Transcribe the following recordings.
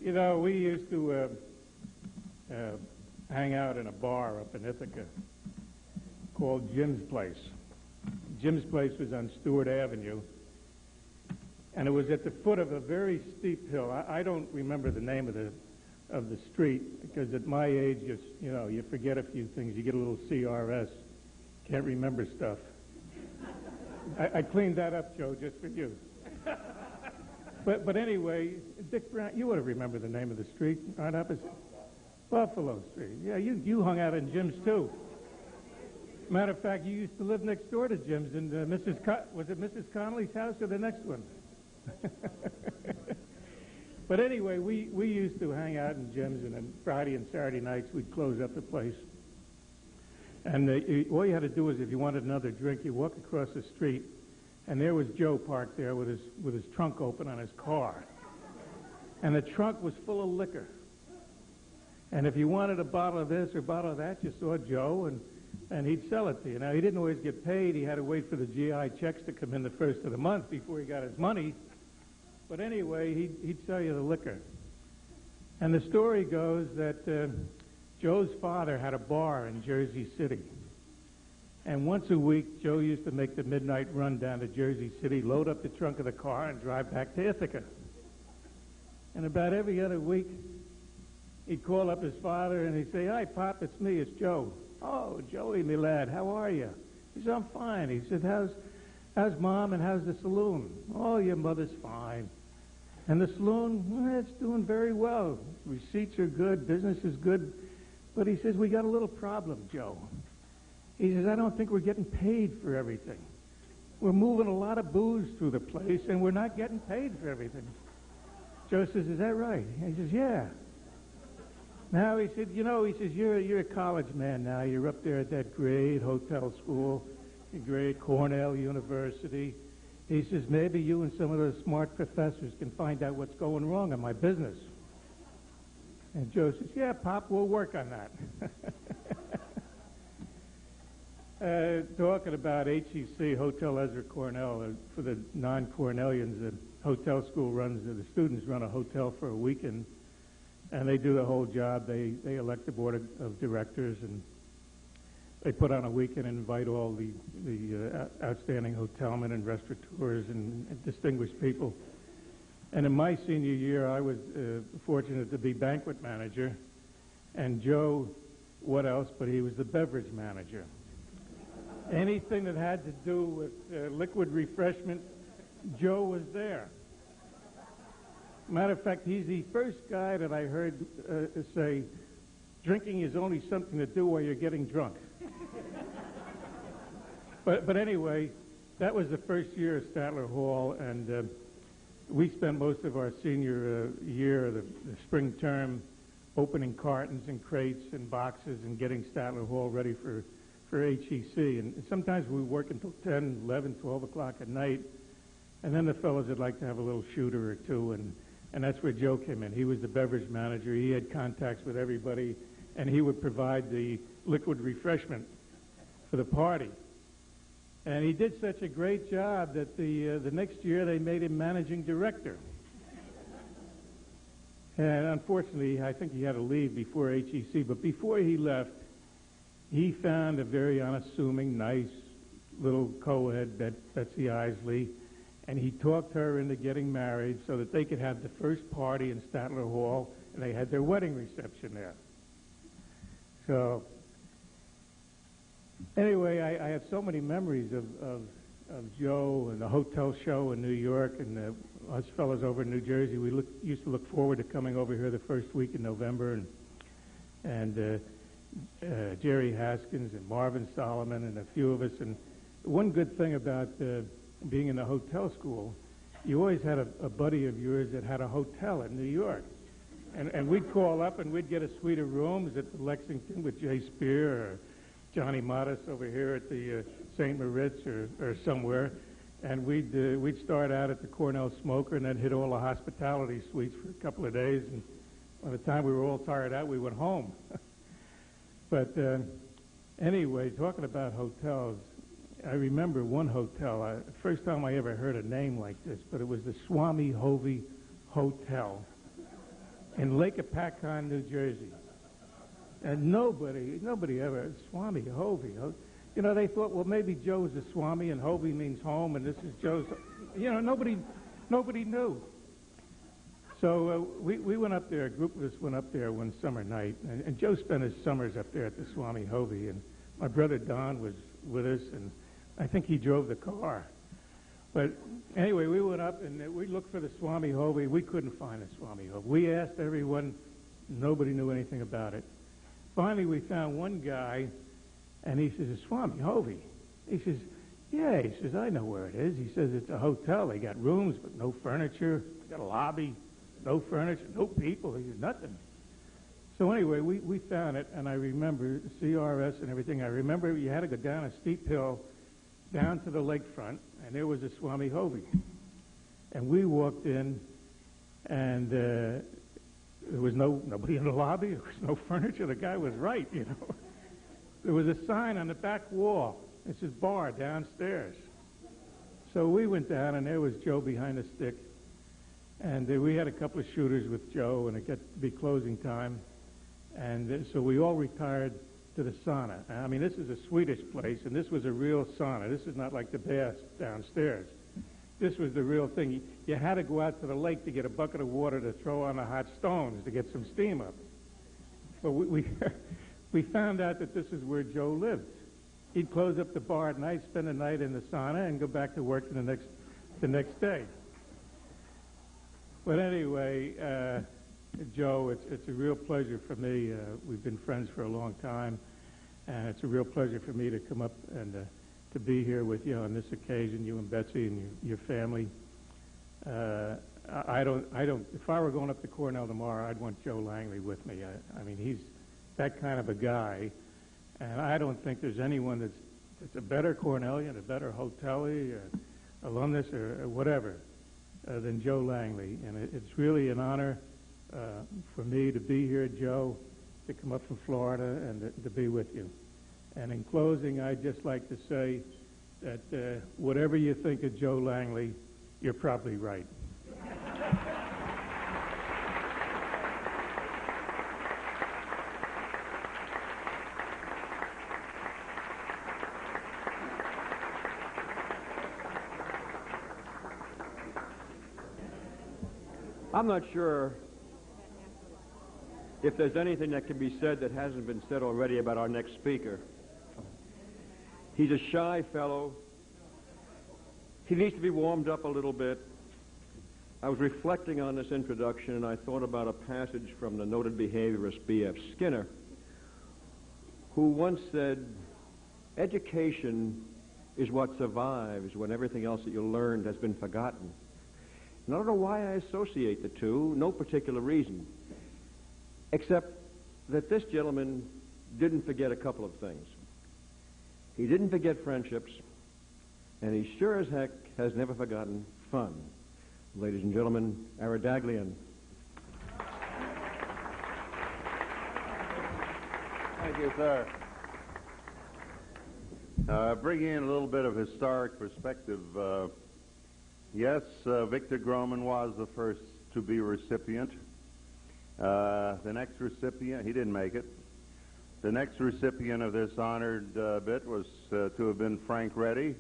You know, we used to hang out in a bar up in Ithaca called Jim's Place. Jim's Place was on Stewart Avenue, and it was at the foot of a very steep hill. I don't remember the name of the street, because at my age, you forget a few things. You get a little CRS, can't remember stuff. I cleaned that up, Joe, just for you. But anyway, Dick Brown, you would have remembered the name of the street, right opposite Buffalo Street. Yeah, you hung out in Jim's too. Matter of fact, you used to live next door to Jim's in was it Mrs. Connolly's house or the next one? But anyway, we used to hang out in Jim's, and then Friday and Saturday nights we'd close up the place. And all you had to do was, if you wanted another drink, you walk across the street, and there was Joe parked there with his trunk open on his car. And the trunk was full of liquor. And if you wanted a bottle of this or a bottle of that, you saw Joe, and he'd sell it to you. Now, he didn't always get paid. He had to wait for the GI checks to come in the first of the month before he got his money. But anyway, he'd sell you the liquor. And the story goes that Joe's father had a bar in Jersey City. And once a week, Joe used to make the midnight run down to Jersey City, load up the trunk of the car, and drive back to Ithaca. And about every other week, he'd call up his father, and he'd say, "Hi, Pop, it's me, it's Joe." "Oh, Joey, me lad, how are you?" He said, "I'm fine." He said, How's Mom and how's the saloon?" "Oh, your mother's fine." "And the saloon?" "Well, it's doing very well. Receipts are good, business is good." But he says, "We got a little problem, Joe." He says, "I don't think we're getting paid for everything. We're moving a lot of booze through the place, and we're not getting paid for everything." Joe says, "Is that right?" He says, "Yeah." Now, he said, you're a college man now. You're up there at that great hotel school, great Cornell University. He says, maybe you and some of those smart professors can find out what's going wrong in my business. And Joe says, "Yeah, Pop, we'll work on that." Talking about HEC, Hotel Ezra Cornell, for the non-Cornellians, the hotel school the students run a hotel for a weekend, and they do the whole job. They elect the board of directors, and they put on a weekend and invite all the outstanding hotelmen and restaurateurs and distinguished people. And in my senior year, I was fortunate to be banquet manager, and Joe, what else, but he was the beverage manager. Anything that had to do with liquid refreshment, Joe was there. Matter of fact, he's the first guy that I heard say, "Drinking is only something to do while you're getting drunk." But anyway, that was the first year at Statler Hall, and we spent most of our senior year, the spring term, opening cartons and crates and boxes and getting Statler Hall ready for HEC. And sometimes we would work until 10, 11, 12 o'clock at night, and then the fellows would like to have a little shooter or two, and that's where Joe came in. He was the beverage manager. He had contacts with everybody, and he would provide the liquid refreshment for the party. And he did such a great job that the next year they made him managing director. And unfortunately, I think he had to leave before HEC, but before he left, he found a very unassuming, nice little co-ed, Betsy Isley, and he talked her into getting married so that they could have the first party in Statler Hall, and they had their wedding reception there. So, anyway, I have so many memories of Joe and the hotel show in New York, and us fellows over in New Jersey. We used to look forward to coming over here the first week in November, and Jerry Haskins and Marvin Solomon and a few of us. And one good thing about being in the hotel school, you always had a buddy of yours that had a hotel in New York. And we'd call up and we'd get a suite of rooms at the Lexington with Jay Spear or Johnny Modis over here at the St. Moritz or somewhere. And we'd start out at the Cornell Smoker and then hit all the hospitality suites for a couple of days. And by the time we were all tired out, we went home. But anyway, talking about hotels, I remember one hotel, first time I ever heard a name like this, but it was the Swami Hovey Hotel in Lake Apacon, New Jersey. And nobody ever, Swami Hovey. You know, they thought, well, maybe Joe's a Swami and Hovey means home, and this is Joe's. You know, nobody knew. So we went up there, a group of us went up there one summer night, and Joe spent his summers up there at the Swami Hovey, and my brother Don was with us, and I think he drove the car. But anyway, we went up and we looked for the Swami Hovey. We couldn't find the Swami Hovey. We asked everyone. Nobody knew anything about it. Finally, we found one guy, and he says, Swami Hovey. He says, yeah. He says, I know where it is. He says, it's a hotel. They got rooms, but no furniture. They got a lobby, no furniture, no people. He says, nothing. So anyway, we found it, and I remember CRS and everything. I remember you had to go down a steep hill down to the lakefront, and there was a Swami Hovey. And we walked in, and there was nobody in the lobby. There was no furniture. The guy was right, you know. There was a sign on the back wall. It says bar downstairs. So we went down, and there was Joe behind the stick. And we had a couple of shooters with Joe, and it got to be closing time. And so we all retired to the sauna. I mean, this is a Swedish place, and this was a real sauna. This is not like the bath downstairs. This was the real thing. You had to go out to the lake to get a bucket of water to throw on the hot stones to get some steam up. But we found out that this is where Joe lived. He'd close up the bar at night, spend the night in the sauna, and go back to work the next day. But anyway, Joe, it's a real pleasure for me. We've been friends for a long time, and it's a real pleasure for me to come up and to be here with you on this occasion, you and Betsy and your family. I don't. If I were going up to Cornell tomorrow, I'd want Joe Langley with me. I mean, he's that kind of a guy, and I don't think there's anyone that's a better Cornellian, a better Hotelie, or alumnus, or whatever, than Joe Langley. And it's really an honor for me to be here, Joe, to come up from Florida and to be with you. And in closing, I'd just like to say that whatever you think of Joe Langley, you're probably right. I'm not sure if there's anything that can be said that hasn't been said already about our next speaker. He's a shy fellow. He needs to be warmed up a little bit. I was reflecting on this introduction, and I thought about a passage from the noted behaviorist B.F. Skinner, who once said, education is what survives when everything else that you learned has been forgotten. And I don't know why I associate the two, no particular reason, except that this gentleman didn't forget a couple of things. He didn't forget friendships, and he sure as heck has never forgotten fun. Ladies and gentlemen, Daglian. Thank you, sir. Bringing in a little bit of historic perspective, yes, Victor Groman was the first to be a recipient. The next recipient, he didn't make it. The next recipient of this honored bit was to have been Frank Reddy.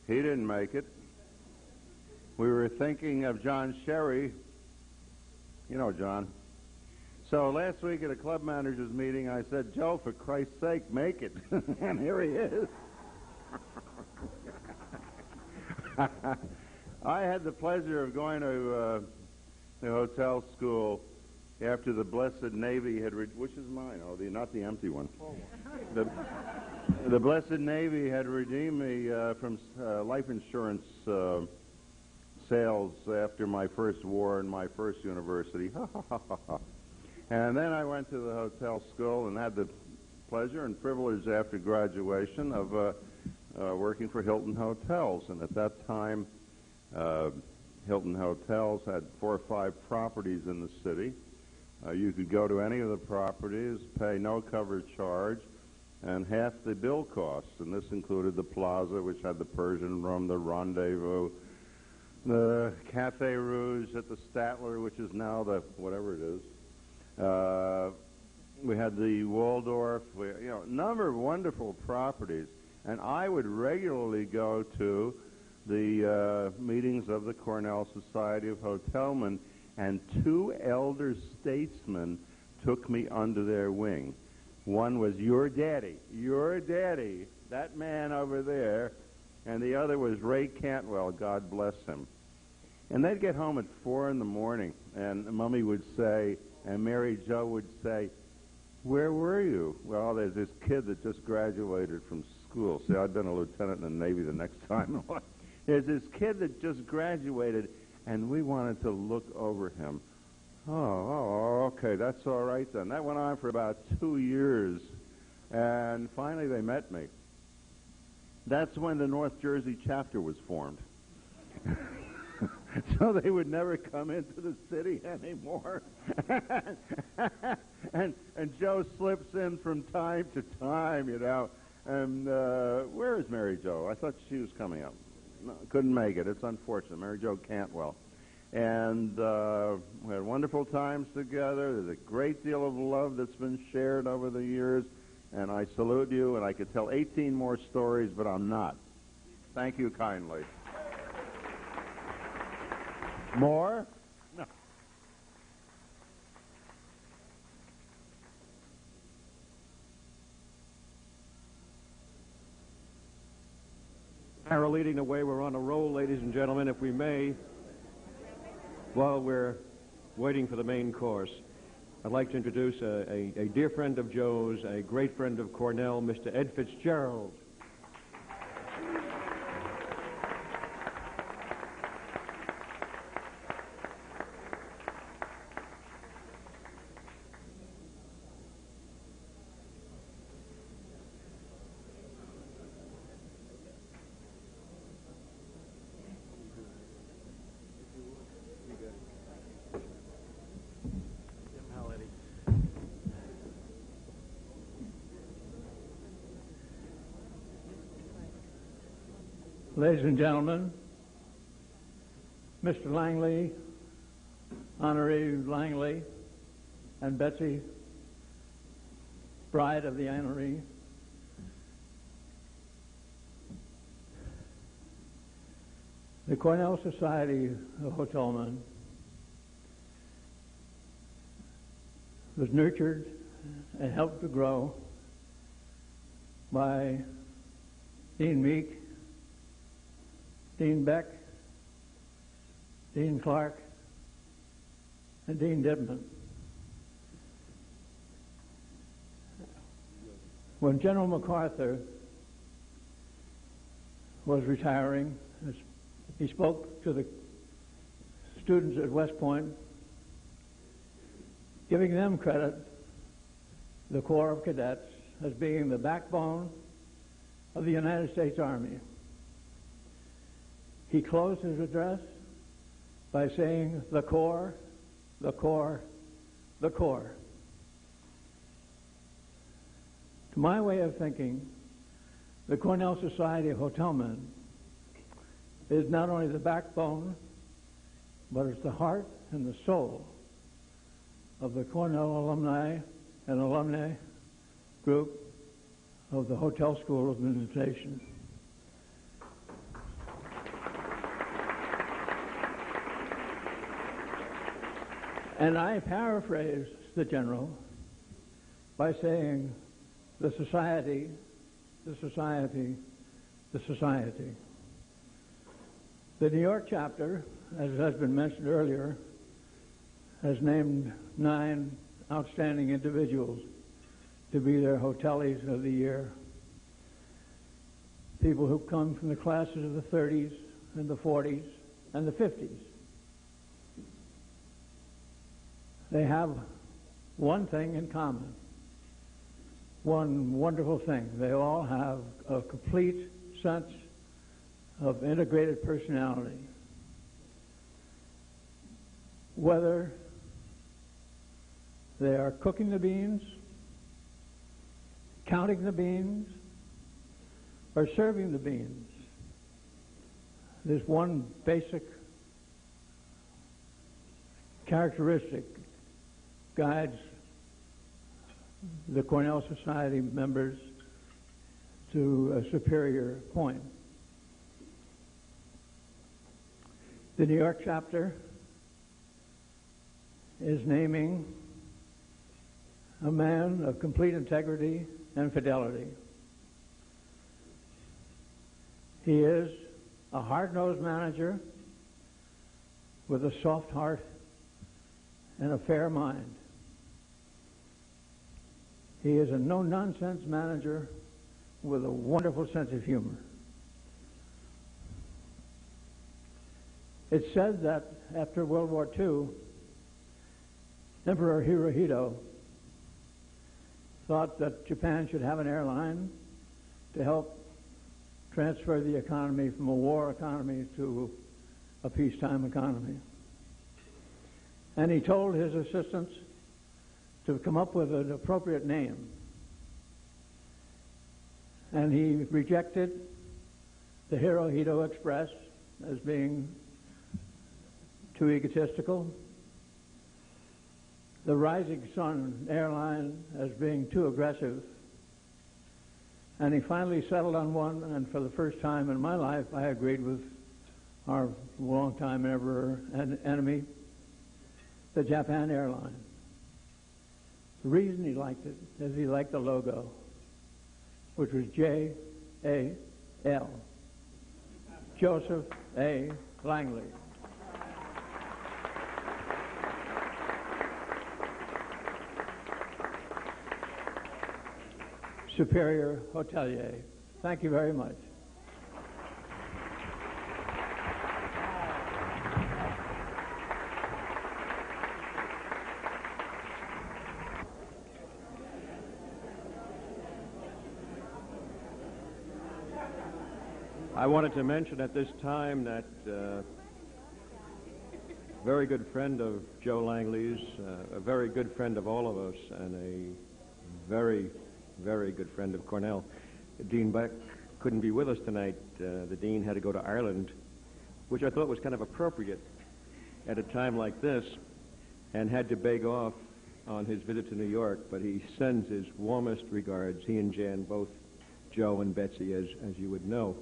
He didn't make it. We were thinking of John Sherry. You know John. So last week at a club managers meeting, I said, Joe, for Christ's sake, make it. And here he is. I had the pleasure of going to the hotel school after the Blessed Navy had, which is mine, not the empty one. The Blessed Navy had redeemed me from life insurance sales after my first war in my first university. And then I went to the hotel school and had the pleasure and privilege after graduation of working for Hilton Hotels. And at that time, Hilton Hotels had 4 or 5 properties in the city. You could go to any of the properties, pay no cover charge, and half the bill cost. And this included the plaza, which had the Persian Room, the Rendezvous, the Café Rouge at the Statler, which is now the whatever it is. We had the Waldorf, a number of wonderful properties. And I would regularly go to the meetings of the Cornell Society of Hotelmen, and two elder statesmen took me under their wing. One was your daddy, that man over there, and the other was Ray Cantwell, God bless him. And they'd get home at 4 in the morning, and Mummy would say, and Mary Jo would say, "Where were you?" Well, there's this kid that just graduated from school. See, I'd been a lieutenant in the Navy the next time. There's this kid that just graduated, and we wanted to look over him. Oh, okay, that's all right then. That went on for about 2 years, and finally they met me. That's when the North Jersey chapter was formed. So they would never come into the city anymore. and Joe slips in from time to time, And where is Mary Jo? I thought she was coming up. No, couldn't make it. It's unfortunate. Mary Jo Cantwell. And we had wonderful times together. There's a great deal of love that's been shared over the years. And I salute you, and I could tell 18 more stories, but I'm not. Thank you kindly. More? No. Arrow leading the way. We're on a roll, ladies and gentlemen, if we may. While we're waiting for the main course, I'd like to introduce a dear friend of Joe's, a great friend of Cornell, Mr. Ed Fitzgerald. Ladies and gentlemen, Mr. Langley, Honoree Langley, and Betsy, bride of the honoree, the Cornell Society of Hotelmen was nurtured and helped to grow by Dean Meek, Dean Beck, Dean Clark, and Dean Dibman. When General MacArthur was retiring, he spoke to the students at West Point, giving them credit, the Corps of Cadets, as being the backbone of the United States Army. He closed his address by saying, "The Corps, the Corps, the Corps." To my way of thinking, the Cornell Society of Hotelmen is not only the backbone, but it's the heart and the soul of the Cornell alumni and alumni group of the Hotel School of Administration. And I paraphrase the general by saying, the society, the society, the society. The New York chapter, as has been mentioned earlier, has named 9 outstanding individuals to be their hoteliers of the year. People who come from the classes of the 30s and the 40s and the 50s. They have one thing in common, one wonderful thing. They all have a complete sense of integrated personality. Whether they are cooking the beans, counting the beans, or serving the beans, there's one basic characteristic guides the Cornell Society members to a superior point. The New York chapter is naming a man of complete integrity and fidelity. He is a hard-nosed manager with a soft heart and a fair mind. He is a no-nonsense manager with a wonderful sense of humor. It's said that after World War II, Emperor Hirohito thought that Japan should have an airline to help transfer the economy from a war economy to a peacetime economy. And he told his assistants to come up with an appropriate name. And he rejected the Hirohito Express as being too egotistical, the Rising Sun airline as being too aggressive, and he finally settled on one, and for the first time in my life, I agreed with our longtime enemy, the Japan airline. The reason he liked it is he liked the logo, which was J-A-L, Joseph A. Langley. Superior Hotelier. Thank you very much. I wanted to mention at this time that very good friend of Joe Langley's, a very good friend of all of us, and a very, very good friend of Cornell. Dean Beck couldn't be with us tonight. The dean had to go to Ireland, which I thought was kind of appropriate at a time like this, and had to beg off on his visit to New York, but he sends his warmest regards, he and Jan, both Joe and Betsy, as you would know.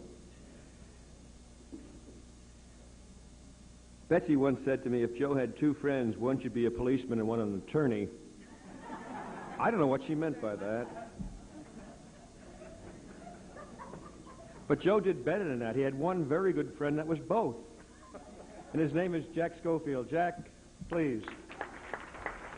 Betsy once said to me, if Joe had two friends, one should be a policeman and one an attorney. I don't know what she meant by that. But Joe did better than that. He had one very good friend that was both. And his name is Jack Schofield. Jack, please.